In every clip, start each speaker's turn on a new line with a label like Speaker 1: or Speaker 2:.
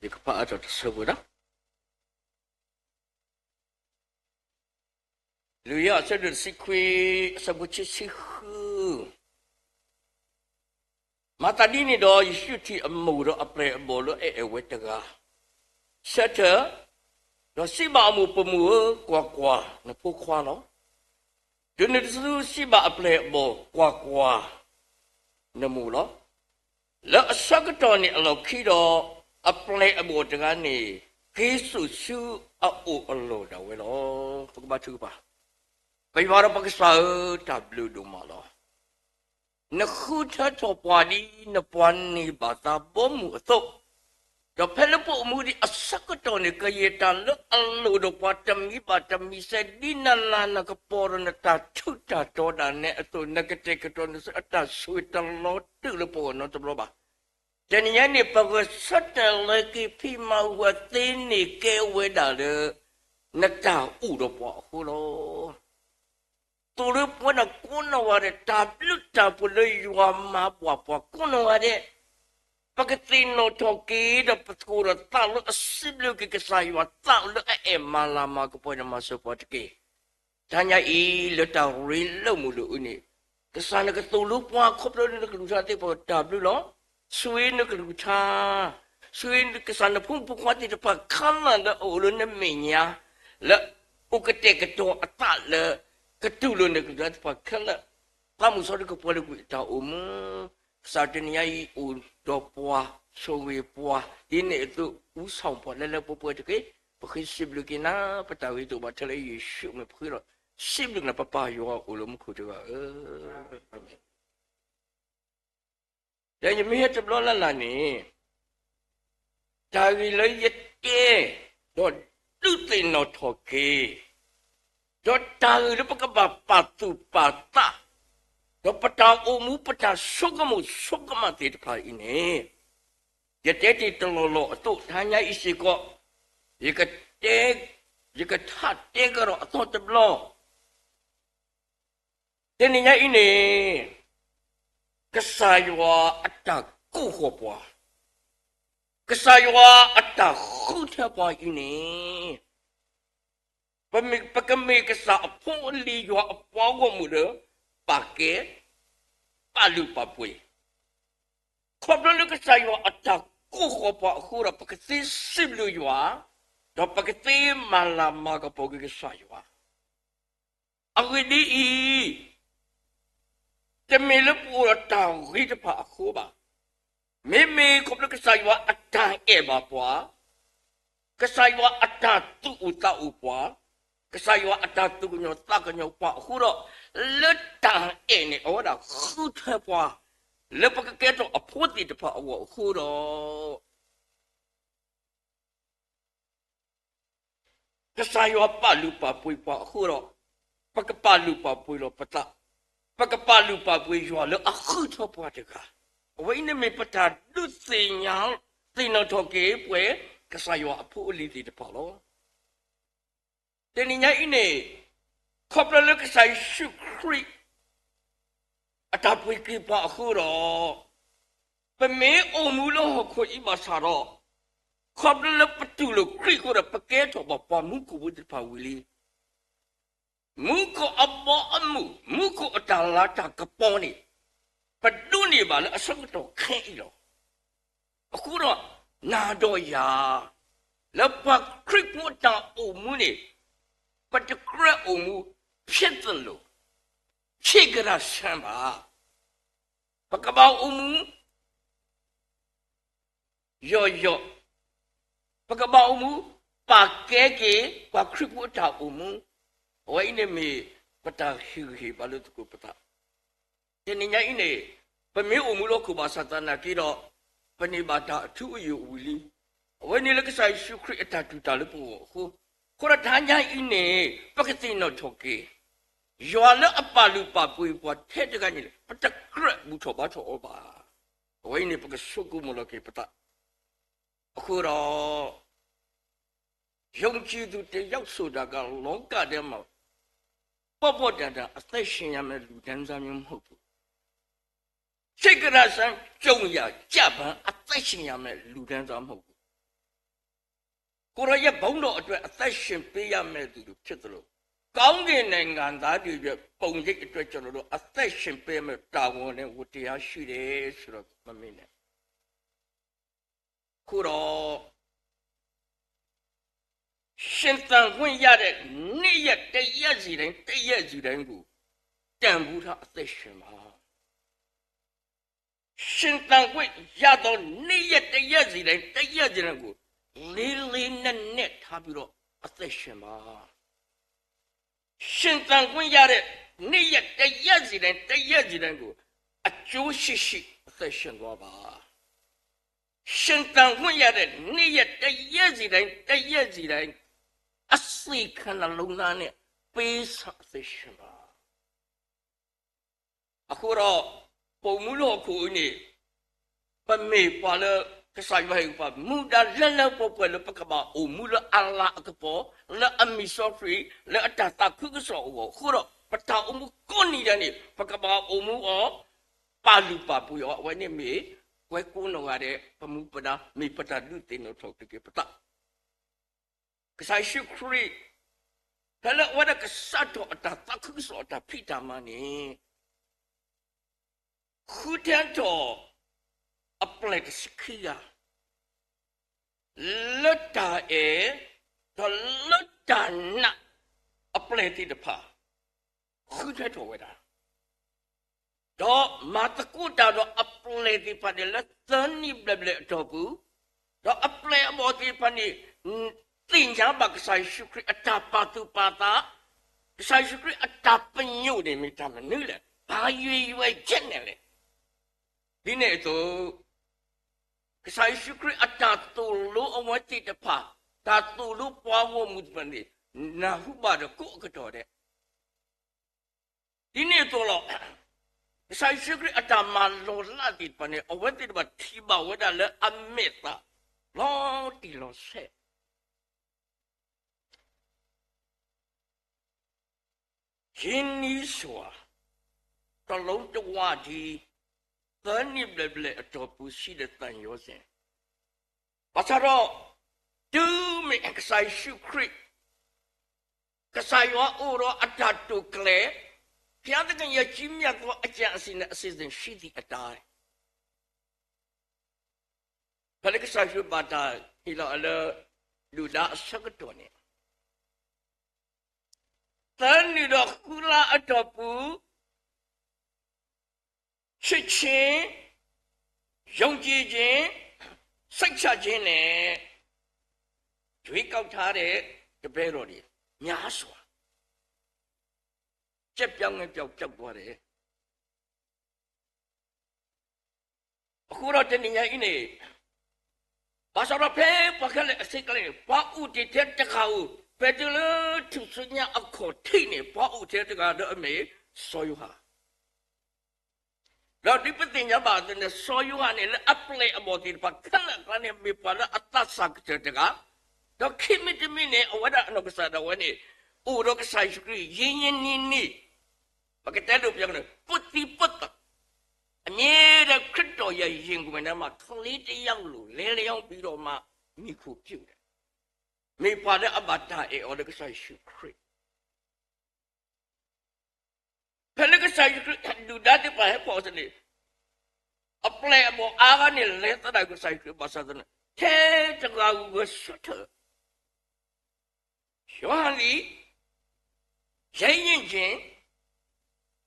Speaker 1: ဒီကပါတော့ဆောဘူးနော်လူရဆက်တဲ့စိခွေစပုချစ်စိခုမတဒီနေတော့ယေရှုတီအမှုတော့အပရေဘောလို့အဲဝဲတကားဆက်တော့စိမအမှုပမှုကွာနဖို့ခွာနော်ဒီနေ့သူစိမအပရေဘောကွာနမှုလို့လက်အစကတော့နေအလောက်ခီတော့အပရေဘောတကားနေခေစုစုအိုအလို့တော့ဝဲလို့ပကဘာသူပါไปว่าเราปักษาตับลูดูมาแล้วนักขุดทอปวาดีนับวันนี้บาตาบ่มุตกจะเพลปุมุดีอสักตอนนี้ก็ยตันลุอัลลูดปาตมีบาตมีเสดินัลลานักปอรนัตาชุตาโตดานเนอตุนักเตกตอนสุตาสุตลอดตึลปอนตบลบะแต่เนี่ยนี่ปักสัตเลยกิพิมาวัตินี่เกเวดาเลนักตาอูดปอคุโลตัวเรื่องวันกุนว่าเดตาบลุตาปุเลยยวามาปัวปัวกุนว่าเดปกติโนทอกีดปะกูรตาลุสิบลุกิกสายว่าตาลุเอมาลามากปอยมาสุปอตกีทานยาอีลุตาริลมุลุนี่กษานกตูลุปัวครบแล้วนึกดูชาติปอตาบลุลอสวยนึกดูชาสวยนึกกษานพุ่งพุ่งว่าที่จะพักขันนั่นโอลุนเมียและอุกเตกตัวอัตเลก็ตูลุนก็ได้พักขันละพระมุสลิมก็พอดีกุตาสาธนิยาอุดปัวโชเวปัวดินเอตุอุสองพอแล้วปัวจะกี่พอคือสิบลูกนะพระเจ้าวิตุบัตรเลยยิชุไม่พูดหรอกสิบลูกนะป้าป้าอยู่ว่าอุลมคุยว่าแต่ยังไม่เห็นจำลองละนี่ใจเลยยึดเกโดนดุตินอทอเกโดนตาหรือปะกบปัตตุปัตตาโดนปะตาโอมุปะตาสุกมาติดพายนี่จะเจติตลอดตุทานยาอิสิโกยิกเตกยิกทัดเตกรอตุจำลองแต่นี่ยาอินี่กษายว่าอัตตากู้หัวปัวกษายว่าอัตตาคู่เทปอินี่ปกมีกษาพูดลีว่าปัวว่ามุเดปากเกปาลุปาปุยครบแล้วกษายว่าอัตตากู้หัวปัวคู่เราปกติสิบลุยว่าเราปกติมาลามากปกษายว่าเอาไว้ดีจะมีลูกปูรตาวิจพะคูบะมีครบแล้วก็ใส่ว่าอัตตาเอบาปัวก็ใส่ว่าอัตตาตุอุตาอุปัวก็ใส่ว่าอัตตาตุกุญตากุญปัวคูโรเลือดตาเอเนี่ยโอ้ดาคูเทปัวแล้วปกติตัวอภูติตพะอวคูโรก็ใส่ว่าปาลุปาปุยปัวคูโรปกปาลุปาปุยโรปตาปกปาลุปาปุยชัวแล้วอะคือชอบปวดกะไว้นี่มีปตาดุสิญาสินทอเกป่วยกษายว่าผู้ลิติตพอลแต่นี่ยนี่ขอบแล้วก็ใส่ชุกครีอาตาปุยกีปะคือรอเป็นเมอมูลหกอิบาสารอขอบแล้วประตูลูกครีก็ระปะเกตบอกปามุกุบุตรพาวิลีมุกอับบอมุมุกอัตลาตากปอนี่ปัดดูนี่บาลอสังโตแค่อีหรอคูรอนาโดยาแล้วปักคริกมุตาโอมุนี่ปัดกระโอมุเพี้ยนตันโลชิกระชันบาปักบ่าวโอมุโยปักบ่าวโอมุปากเก๋ๆปักคริกมุตาโอมุไว้เนี่ยมีปตาหิบาลุตกุปตาทีนี้ยังเนี่ยเป็นมีอุมุลกุบาสตานากีรอเป็นนิบาตาทุอยู่วิลีไว้เนี่ยเราก็ใส่ชุคริตาตุตาลุปูคนละทานยังเนี่ยปกตินอทกีย้อนแล้วอปาลุปาปุยปวดเทศกันนี่ปตะกระบุชบาชอบาไว้เนี่ยปกสุกุมุลกีปตาคือรอยงจีดูเตยักสุดากาลงกาเดมาปปดาအသက်ရှင်ရမယ်လူတန်းစားမျိုးမဟုတ်ဘူးစိတ်ကရဆန်းကြုံရကြပန်းအသက်ရှင်ရမယ်လူတန်းစားမဟုတ်ဘူး ကိုရရဲ့ဘုံတော်အတွက်အသက်ရှင်ပေးရမယ်သူတို့ဖြစ်သလိုကောင်းကင်နိုင်ငံသားတွေရဲ့ပုံရိပ်အတွက်ကျွန်တော်တို့အသက်ရှင်ပေးမယ်တာဝန်နဲ့ဝတ္တရားရှိတယ်ဆိုတော့မမေ့နဲ့ခုတော့ရှင်သန်ခွင့်ရတဲ့နေ့ရက်တရက်စီတိုင်းကိုတန်ဖိုးထားအသက်ရှင်ပါရှင်သန်ခွင့်ရတော့နေ့ရက်တရက်စီတိုင်းကိုလေးလေးနဲ့ထားပြီးတော့အသက်ရှင်ပါရှင်သန်ခွင့်ရတဲ့နေ့ရက်တရက်စီတိုင်းကိုအကျိုးရှိအသက်ရှင်သွားပါရှင်သန်ခွင့်ရတဲ့နေ့ရက်တရက်စီတိုင်းအစိတ်ခဏလုံးသားနဲ့ပေးဆောင်အသက်ရှင်ပါအခုတော့ပုံမှုလို့ကိုနေပမေပါလကဆိုင်ဝဲပါမူဒါလက်လက်ပေါ်ပေါ်လပကဘာအိုမူလအလာအကပေါ်လက်အမီဆိုဖရီလက်အတတာခုကဆောခုတော့ပတာအမှုကိုနေတယ်နေပကဘာအိုမူအောပါလူပါပူရောဝဲနေမေဝဲကိုနောရတဲ့ပမှုပဒါမေပတာလူတင်တော့ထုတ်တကပတာကဆိုင်ရှုခရီဟဲ့ဝဲကစတ်တော့အတတာခုကဆောတာဖိတာမနေခုတဲ့တော့အပလက်စခီယာလွတ်တာတော့လွတ်တာနာအပလက်တိတဖာခုတဲ့တော့ဝဲတာတော့မတ်ကူတာတော့အပလက်တိဖာတယ်လက်သန်နိဘလတော့ဘူးတော့အပလက်မောတိဖာနိတင်ချာဘကဆိုင်ရှုခရအတာပါတူပါတာဆိုင်ရှုခရအတာပညုတယ်မိတာမနူးလေဘာရွယ်ချက်နေလေဒီနေ့တော့ကဆိုင်ရှုခရအတာတူလို့အဝတ်တိတဖာတာတူလို့ပွားဖို့မှုပန်ဒီနာဟုပါတော့ကိုကတော့တဲ့ဒီနေ့တော့ကဆိုင်ရှုခရအတာမလောလာတိပန်နေအဝတ်တိတဖာထိပါဝဒလည်းအမေတာလောတီလောဆက်ရင်းနီးစွာတလုံးတဝဒီသန်နိဘလအတော်ပူရှိတဲ့တန်ရောစဉ်ဘာသာတော့ဒူးမေကဆိုင်ရှုခရစ်ကဆိုင်ရောအိုရောအတတုကလေဖျားတဲ့ရကြီးမြတ်သောအကြံအစီနဲ့အစီအစဉ်ရှိသည့်အတိုင်းဖလကဆိုင်ရှုပါတာဟီလာအလလူဒါအစကတော်နေတန်နီတော့ကူလာအတော်ပူချစ်ချင်းယုံကြည်ခြင်းစိတ်ချခြင်းနဲ့ကြွေးကောက်ထားတဲ့တပည့်တော်တွေများစွာကြက်ပြောင်းငယ်ပြောက်သွားတယ်အခုတော့တနည်းအားဖြင့်ဘာသာတော့ဖဲပကလည်းအစိတ်ကလေးဘာဥတီတဲ့တခါဦးပက်တလသူစညာအခုထိနေဘာဥတဲ့တခါတော့အမေဆောယူဟာเราดิปติญญาบาตเนี่ยซอยว่าเนี่ยอัปเลอโมติปะคันละเนี่ยมีปะละอัตสักเจตกะดอกคิมิตมิเนี่ยอวดะนกษาดาวเนี่ยอุรกษาสุกรียินนี่ปะกะแต่ดูเปียกเนี่ยปุติปุตตะอันนี้ดะคริสโตยะยิงกูมันมาคลีตยังลูเลยังပြီးတော့မှမိခုပြုတ်တယ်မိပါတဲ့အဘတာအေဩရကษาสุกรีဖလကဆိုင်လူဒတ်ပါဟပေါ်စနေအပလေအပေါ်အားကနေလဲတတဲ့ကဆိုင်ပါစတဲ့ထဲတကားကိုဆွတ်ယောဟန်လီရိုင်းရင်ချင်း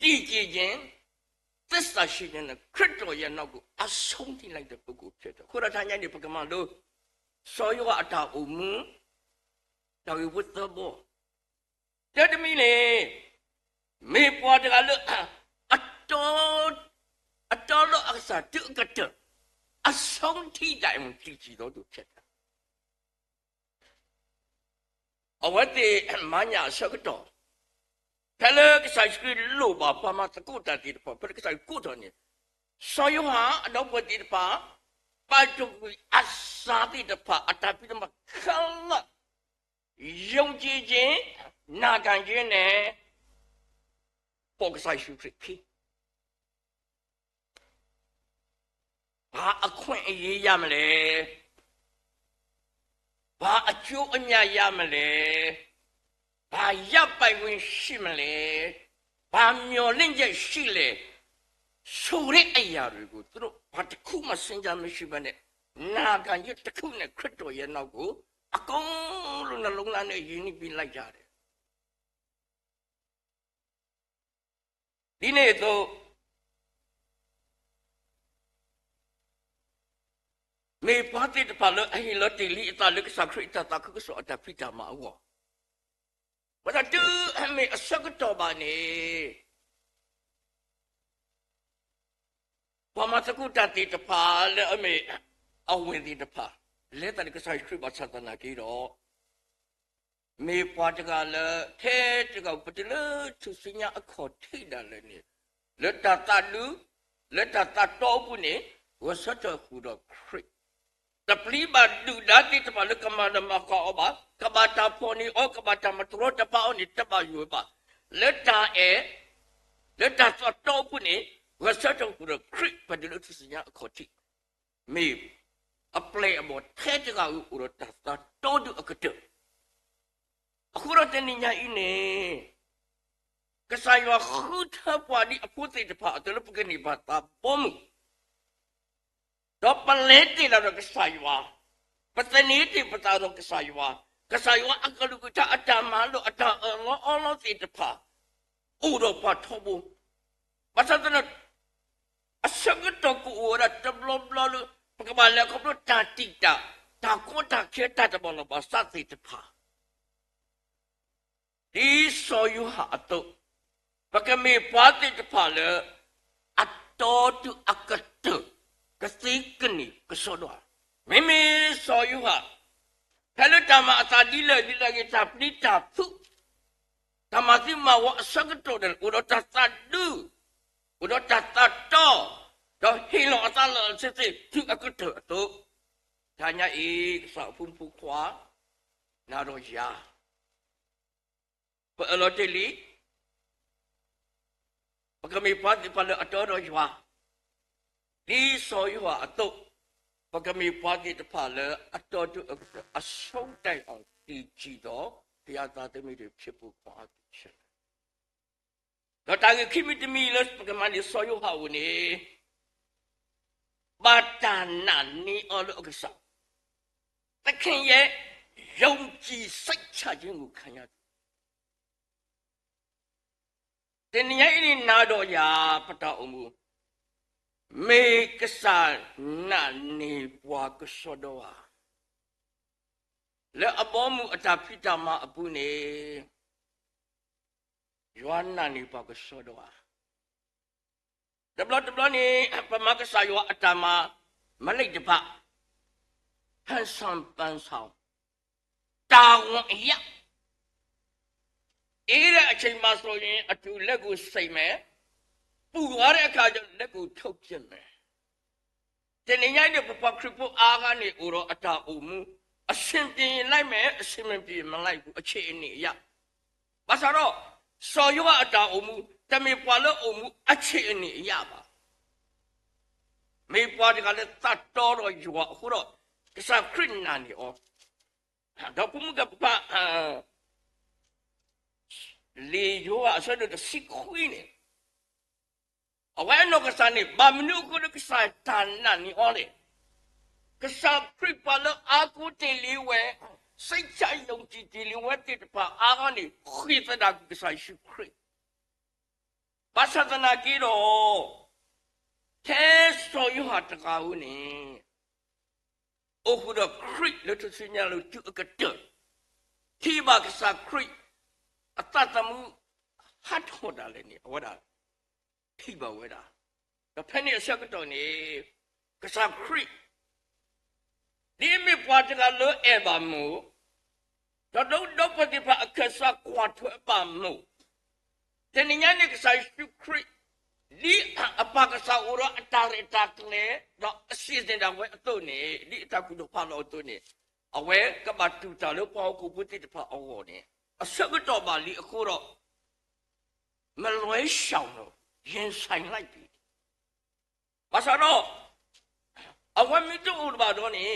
Speaker 1: တည်ကြည်ခြင်းသစ္စာရှိခြင်းနဲ့ခရစ်တော်ရဲ့နောက်ကိုအဆုံးထိလိုက်တဲ့ပုဂ္ဂိုလ်ဖြစ်တယ်ခုရထားညနေပကမလို့စောယောအတာအုံမတော်ဝတ်သောဘောတတမီလေမေပေါ်တကလို့အတော်လို့အစားတုကတအဆုံးထိတိုင်ကြည့်ကြည့်တော့သူဖြစ်တယ်အဝတ်တေမညာစကတော့ဖလဲကဆိုင်စကလို့ပါမတကုတတိပေါ်ပကဆိုင်ကုတော်နေဆောယဟာအတော့ပတိပါပါတုအစာတိတပါအတပိတမခလယုံကြည်ခြင်းနာခံခြင်းနဲ့ပေါ်ကဆိုင်ရှုခရစ်ခိဘာအခွင့်အရေးရမလဲဘ ဘာအကျိုးအမြတ်ရမလဲဘာရပ်ပိုင်ဝင်ရှိမလဲဘာမျော်လင့်ချက်ရှိလဲဆိုတဲ့အရာတွေကိုသူတို့ဘာတစ်ခုမှစဉ်းစားမရှိဘဲနဲ့နာခံရတစ်ခုနဲ့ခရစ်တော်ရဲ့နောက်ကိုအကုန်လုံးနှလုံးသားနဲ့ယဉ်ပြီးလိုက်ကြတယ်ဒီနေ့တော့မေပါတိတပါလအဟိလတိလီအတလကစခရစ်တတခဆောအတဖိတမအောဘာတူအမေအစကတော့ပါနေဘာမစကုတတိတပါလအမေအဝင်ဒီတပါလက်တကဆိုင်ခရစ်ဘာသတနာကြီးတော့မေပွားတကလည်းထဲတကပတလသူစညာအခေါ်ထိတယ်လေနေလက်တတလူလက်တတတော့ဘူးနေဝဆတ်တော်ခုတော့ခရစ်တပလီဘာဒူဒါတိတပါလကမနမကောဘာကဘာတာဖော်နီအောကဘာတာမထရတပါအောနီတပါယူပါလက်တာလက်တာတော့ဘူးနေဝဆတ်တော်ခုတော့ခရစ်ပတလသူစညာအခေါ်ထိမေအပလေအမေထဲတကဦးရတတာတော့ဒူအကတအခုတော့တနေညာအင်းနေကစားရခုထပွားဒီအဖို့တဲ့တပါအတလပကနေပါတာပေါ်မှုတော့ပလဲတိလာတော့ကစားရပတနေတိပတာတော့ကစားရအကလူကတာအတမလို့အတအောလောတဲ့တပါဥတော့ပါထောဘူးဘာသာတော့အစကတော့ကိုရတဘလဘလပကဘာလည်းကပတာတိတာကိုတာခေတာတဘလဘာစတဲ့တပါဒီဆိုယူဟာတော့ပကမေပါတိတဖာလေအတော်တူအကတကစိကနိကဆောတော့မေမေဆိုယူဟာဖဲလတမအသာဒီလေဒီလေကတာပလိတာဖုတမတိမဝအစကတော့တယ်ဥဒတသဒူဥဒတသတော့တော့ဟီလောအသာလစစ်စစ်သူအကတတော့ဒါညာဤဆောဖုန်ဖုခွာနာတော့ယာပအလော်တလီပကမေပါတိပလအတော်ရွာဒီဆိုရွာအတုပကမေပါတိတဖလအတော်တူအဆုံးတိုင်အောင်ဒီကြည့်တော့တရားသားသမီးတွေဖြစ်ဖို့ပါချက်တော့တာခိမိတမီလပကမနီဆိုရွာဝင်နေဘာတနာနီအော်လို့ကစားတခင်ရဲ့ယုံကြည်စိတ်ချခြင်းကိုခံရတယ်တင်ញိုင်းနေနာတော့ရာပတအမှုမေကစားနာနေပွားကစောတော့လဲအပေါ်မှုအတာဖိတမအပူနေယောနာနေပွားကစောတော့ဒဘလနေပမကစားယောအတာမမလိုက်တပဟန်ဆန်ပန်းဆောင်တာဝန်အရာအေးတဲ့အချိန်မှဆိုရင်အတူလက်ကိုစိတ်မယ်ပူသွားတဲ့အခါကျလက်ကိုထုတ်ပြစ်မယ်တင်ញိုင်းတဲ့ပပခရပုအားကနေဦးတော့အတာအုံမှုအရှင်ပြင်းလိုက်မယ်အရှင်မပြေမလိုက်ဘူးအခြေအနေအရဘာသာတော့စော်ရွာအတာအုံမှုတမေပွာလို့အုံမှုအခြေအနေအရပါမေပွာဒီကလည်းတတ်တော်တော့ရွာအခုတော့ကစားခရစ်နာနေအောတော့ဘုမကပလေယောအစတော့စိခွေးနေအဝဲနောကစားနေဘာမနုကိုကစားတန်နာနေအော်လေကစားခရစ်ပါလအာကူတေလီဝဲစိတ်ချိုင်လုံးကြည့်တေလီဝဲတိတပါအာကနေခိသဒါကစားရှိခရစ်ဘာသာနာကီတော့ထဲဆိုရဟာတကားဦးနေအခုတော့ခရစ်လက်ထစညာလို့သူအကတခိဘာကစားခရစ်အတတမှုဟတ်ဟောတာလည်းနေဝဒါထိပါဝဒါတော့ဖက်နေအဆက်ကတော့နေကစားခရစ်ဒီမေပွားတကလို့အဘမူတော့ပတိပါအခစားကွာထွပါမူတနည်းနဲ့ကစားခရစ်ဒီအပကစားဦးရအတာရတာကလေတော့အစီအစဉ်တော်ဝဲအတုနေဒီအတကူတော့ဖာလို့အတုနေအဝဲကပတ်တူတာလို့ပေါ့ကိုပုတိတဖာအော်နေအစကတော့ပါလီအခုတော့မလွဲရှောင်တော့ရင်ဆိုင်လိုက်ပြီဘာသာတော့အဝမီတို့ဘာတော့နေ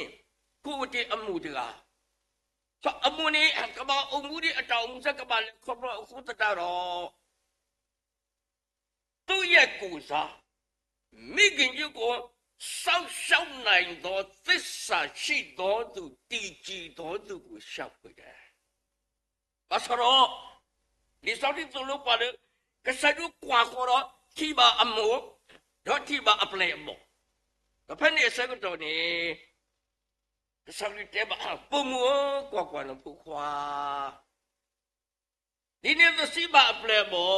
Speaker 1: ကိုတီအမှုတကာ ဆိုအမူနေကဘာအမှုဒီအတောင်မှုစကဘာလေခေါ်တော့ခုတတာတော့သူ့ရဲ့ကိုစားမိခင်ကြီးကိုစောက်ရှောက်နိုင်သောသစ္စာရှိသောသူတည်ကြည်သောသူကိုရှောက်ပြတယ်။ဘာလို့ဒီစောက်တိသူလို့ပါလေကစားတို့ကွာခေါ်တော့ထိပါအမှုတော့ထိပါအပလေအမှုဒါဖက်နေစကတော့နေကစားရတဲ့ဘာပုံမကွာကွာလို့ဖူခွာဒီနေ့သစီပါအပလေမော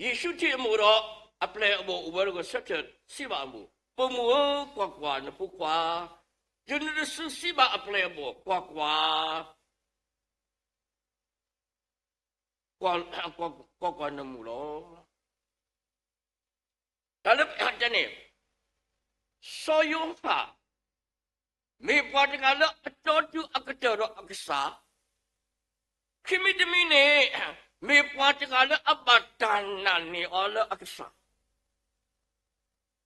Speaker 1: ယေရှုတိအမှုတော့အပလေအမှုဥပဒေကိုဆက်ချက်စီပါအမှုပုံမကွာကွာလို့ဖူခွာဒီနေ့သစီပါအပလေအမှုကွာကွာကွာနမှုလို့ဒါလည်းအတန်းနေဆိုယုံပါမေပေါ်တကလည်းအတော်တူအကတော်အကစားခိမိတမီနေမေပေါ်တကလည်းအပတန်နာနေအော်အကစား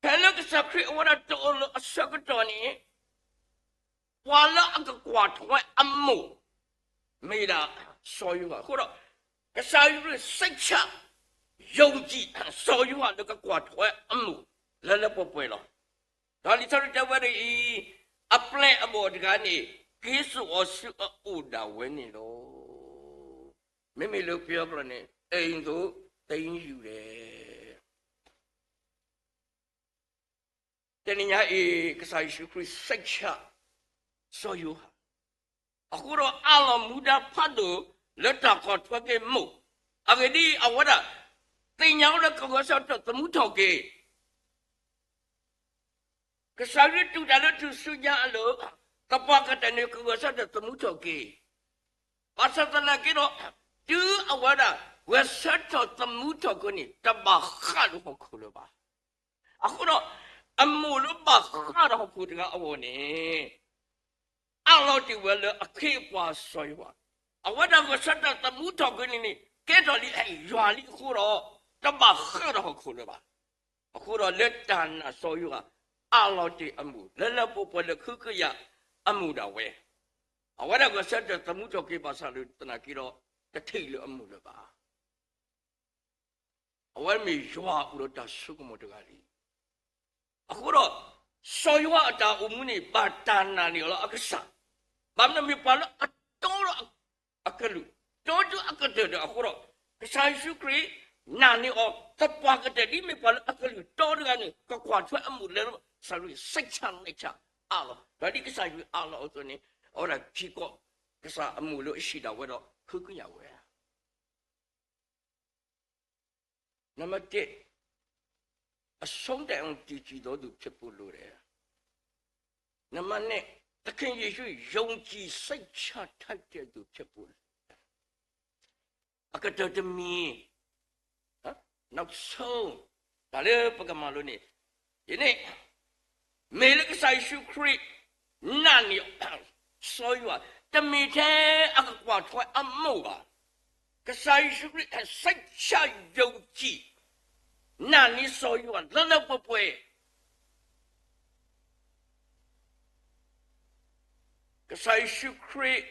Speaker 1: ဘယ်လိုကစားခရီးဝရတော်လို့အစကတော်နေပွာလာအကကွာထွဲအမှုမေရာဆိုယုံပါခုတော့ကစားရစိတ်ချယုံကြည်ဆိုယုံကလည်းကွာထွဲအမှုလဲလဲပွပွလောဒါလီတော်တဲ့ဝရီအပလက်အဘော်တကနေကိစုအဆုအူဒါဝင်းနေလို့မိမိလို့ပြောပြနေအိမ်သို့တင်းယူတယ်တနည်းအားကစားရှုခရစ်စိတ်ချဆိုယုံအခုတော့အလောမူဒါဖတ်လို့လက်တော်ကထွက်ခဲ့မှုအဂဒီအဝဒတင်ညောင်းတဲ့ကောဆော့တော့သမှုထောက်ကေကစားရတူတယ်လို့သူစုညာလို့တပကတဲ့နေကောဆော့တဲ့သမှုထောက်ကေပါစတနာကေတော့သူအဝဒဝက်ဆတ်တော့သမှုထောက်ကိုနေတပခါလို့ခေါ်လို့ပါအခုတော့အမှုလို့ပါခါတော့ဖို့တကအဝနေအလောတီဝဲလို့အခေပွားဆွေးပါအဝဒကစတ်တမှုထောက်ကနေနေကဲတော်လီရွာလီခုတော့တမခရတော့ခုလည်းပါအခုတော့လက်တန်အစောယူကအလောတီအမှုလဲလဲပပလခုခရအမှုတော်ဝဲအဝဒကစတ်တမှုထောက်ကေပါစားလို့တနာကြီးတော့တထိတ်လို့အမှုလည်းပါအဝဲမီရွာဦးတော့တဆုကမတကလီအခုတော့စောယူအတာအမှုနေပါတနာနေလို့အကစားဘာမမီပါလို့အတော်အကလူတော်တူအကတဲ့အခုတော့ကစားရှုခရီနာနေအောတပွားကတဲ့ဒီမေပါအကလူတော်ရကနေကကွာထွဲအမှုလဲဆလူစိတ်ချလိုက်ချအားလို့ဒါဒီကစားယူအားလို့ဆိုနေအော်ရဖြီကောကစားအမှုလို့ရှိတာဝဲတော့ခုကရဝဲနံပါတ်1အဆုံးတိုင်အောင်ကြည်ကြည်တော်သူဖြစ်ဖို့လိုတယ်နံပါတ်2သခင်ယေရှုယုံကြည်စိတ်ချထိုက်တဲ့သူဖြစ်ဖို့အကတော်တမီနောက်ဆုံးဒါလည်းပကမာလို့နေဒီနေ့မေလကဆိုင်ရှုခရစ်နာနီဆိုရတမီတဲ့အကကွာထွဲအမှုပါကဆိုင်ရှုခရစ်စိတ်ချယုံကြည်နာနီဆိုရလလပပွဲကဆိုင်ရှုခရစ်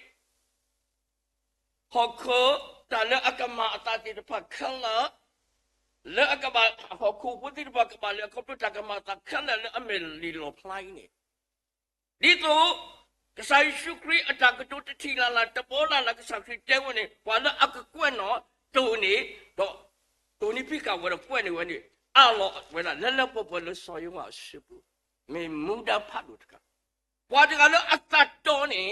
Speaker 1: ဟောခောတာလအကမအတာတိပခလလေအကမဟောခုပတိပကမလေကပတကမတာခလလေအမေလီလိုဖလိုင်းနေဒီတော့ကဆိုင်ရှုခရစ်အတာကတုတတိလာလာတပေါ်လာလာကဆိုင်ခရစ်တဲဝင်နေဘာလအကကွက်နော်တူနေတော့တူနေပိကဝရပွက်နေဝင်နေအလောဝဲလာလလပပလဆောယုံအရှိဘူးမေမူဒါဖတ်လို့တကပွားတကလည်းအတတော်နေ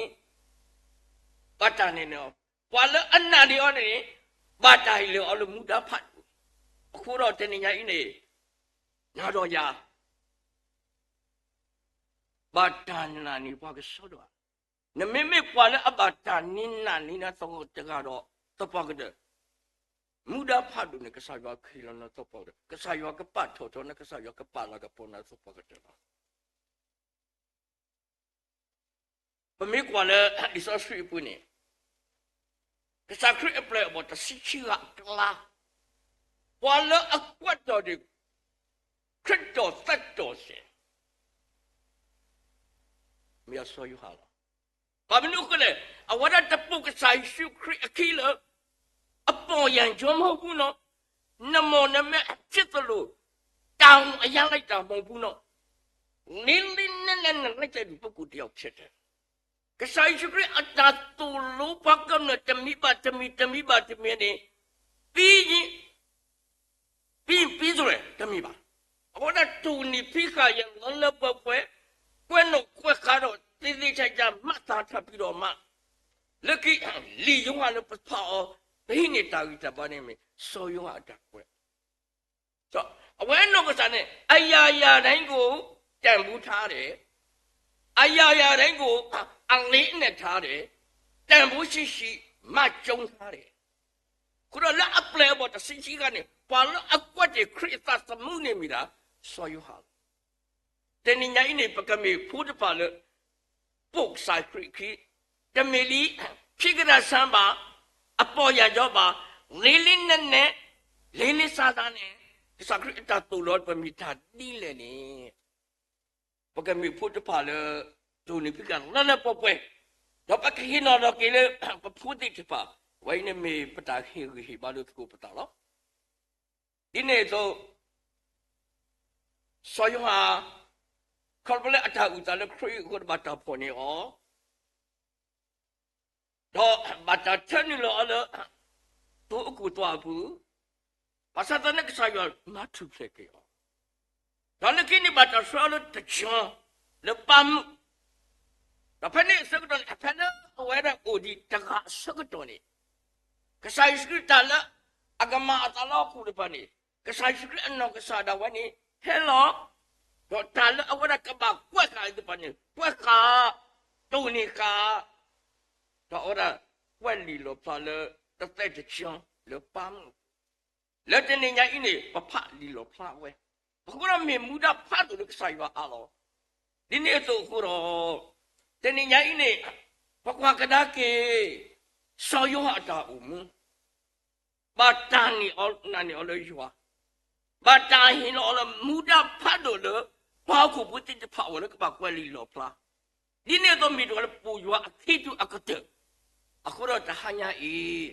Speaker 1: ပတ်တာနေနော်ပွာလအနာဒီအောနေဘာတိုင်လောအလမူဒါဖတ်အခုတော့တနေညာဤနေနာတော်ရာဘာတာနာနီပွားကစောတော့နမေမေပွာလအဘာတာနိနာနိနာတော့တကတော့တပကတဲ့မူဒါဖတ်လို့နေကစားရခီလနာတော့ပေါ့ကစားရကပတ်ထောတော့နေကစားရကပတ်လာကပေါ်နာတော့ပကတဲ့ပမေကွာလေဒီဆိုဆွေပူနေကစားခရစ်အပလက်ဘောတစီချီကလာပွာလအကွတ်တော်ဒီခ ခရစ်တော်သတ်တော်ရှင်မြတ်စွာဘုရားဘာမလို့ကလဲအဝရတပုကဆိုင်ရှုခရစ်အခီလအပေါ်ယံကြုံမဟုတ်ဘူးနော်နမောနမေဖြစ်တယ်လို့တောင်းအရလိုက်တာမဟုတ်ဘူးနော်နင်းလင်းနဲ့လိုက်တဲ့ပုဂ္ဂိုလ်တယောက်ဖြစ်တယ်ကဆိုင်ရှုခရစ်အတတူလို့ဘာကမတမီပါတမီနေပြီးဆိုရတမီပါအဝရတူနိဖိခယံလဘပွဲကွဲ့တော့ကွက်ခါတော့တိတိကျကျမှတ်သားထပ်ပြီးတော့မှလက်ကီလီယုံကလည်းပတ်ဖော်ဘိနေတာကြီးတပါနေမယ်စောယုံကအတက်ကွက်ဆိုအဝဲနောက်ကစားနဲ့အရာတိုင်းကိုတန်ဘူးထားတယ်အရာတိုင်းကိုအလေးနဲ့ထားတယ်တန်ဘူးရှိမှကျုံထားတယ်ခုတော့လက်အပလဲပေါ်တစီစီကနေပါလအကွက်တွေခရစ်သတ်သမှုနေမိတာစောယုံဟာတနင်္ဂနွေနေ့ပကမေဖူးတပါလို့ပုတ်ဆိုင်ခရစ်တမီလီဖြစ်ကြတဲ့ဆမ်းပါအပေါ်ရကြောပါလေးနဲ့စားနဲ့စခရစ်တာတူလို့ပမီတာဒီလေနေပကမီဖုတ်ပါလေဒုန်ပြကလည်းပေါ်ပွဲတော့ပကဟင်းတော့ကလေးပဖုတ်တိပါဝိုင်းနေမေပတာခေဟိဘာလို့ကိုပတာလို့ဒီနေ့တော့ဆောယဟာခေါ်ပလက်အထာဥတာလခရီးကိုဘာတာပေါ်နေအောတော့ဘာတာချန်လို့အလို့တို့အကူတော့ဘူးဘာသာတဲ့ကစားရမထူဖလက်ကြောတော့လည်းကိနေဘာတာဆောလို့တချောလပမ်တော့ဖက်နေစကတော့ဖက်နေဝဲရအိုဒီတကစကတော့နေကစားစကတာလာအကမအတလောခုရပနေကစားစကအနောကစားတော့ဝနေဟဲလောတော့တာလအဝရကဘာကွက်ခါဒီပနေကွက်ခါတူနီကာတော့အော်ဒါကွက်လီလောဖလာတဲ့တဲ့ချောလပမ်လက်တနေညာအင်းနေပဖလီလောဖလာဝဲအခုတော့မေမူတာဖတ်တယ်ကဆိုင်ရအားလောဒီနေ့ဆိုခုတော့တနေညာအင်းနေပကွာကဒါကေဆောယောအတာဦးမဘာတန်နီအော်နာနီအော်လို့ရွာဘာတာဟင်းလောမူတာဖတ်တယ်လို့ဘာခုပုတိတဖဝလကဘာကွက်လီလောဖလာဒီနေ့တော့မိတော့ပူရွာအခိတူအကတဲ့အခုတော့တဟညာအေး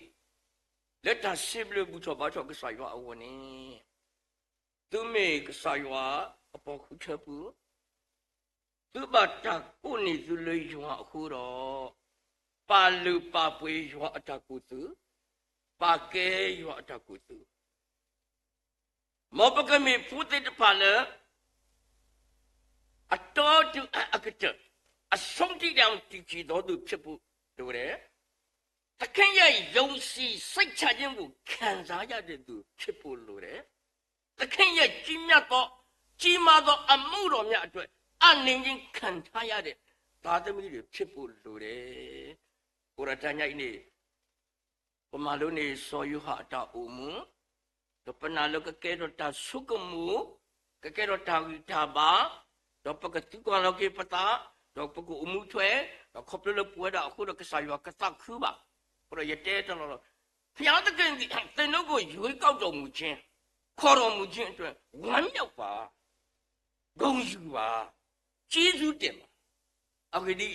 Speaker 1: လက်တာရှိဘလဘူးတော့ဘာတော့ကစားရွာအဝနေသူမေကစားရွာအပေါ်ခုချက်ဘူးသူဘာတာကိုနေသူလေရွာအခုတော့ပါလူပါပွေရွာအတကူသူပါကဲရွာအတကူသူမောပကမေဖူတိတပါလေအတော်တူအကတဲ့ အဆုံးတိတောင်တည်ကြည်တော်သူဖြစ်ဖို့လိုတယ်။သခင်ရဲ့ယုံကြည်စိတ်ချခြင်းကိုခံစားရတဲ့သူဖြစ်ဖို့လိုတယ်။သခင်ရဲ့ကြီးမြတ်သောကြီးမားသောအမှုတော်များအတွက်အနေချင်းခံထားရတဲ့သားသမီးတွေဖြစ်ဖို့လိုတယ်။ကိုရတညာဤပမာလုံးနေစောယဟာတာအုံမတပနာလကကဲတော့တာဆုကမှုကကဲတော့တာဝိတာပါတော့ပကတိကောလောကေပတာတော့ပကူအမှုထွဲတော့ခေါပလပွေးတော့အခုတော့ကစားရကသခူပါဘရရတဲ့တော်ဖျားတဲ့ကန်ဒီတဲ့နှုတ်ကိုရွေးကောက်တော်မူခြင်းခေါ်တော်မူခြင်းအတွက်ဝမ်းမြောက်ပါဂုဏ်ယူပါကျေးဇူးတင်ပါအခုဒီ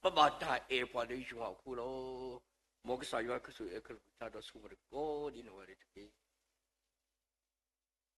Speaker 1: ပပတာအေပေါ်လေးယူအောင်ခုလို့မောကစားရကဆူအခရတာတော့ဆူမရကိုဒီနော်ရတဲ့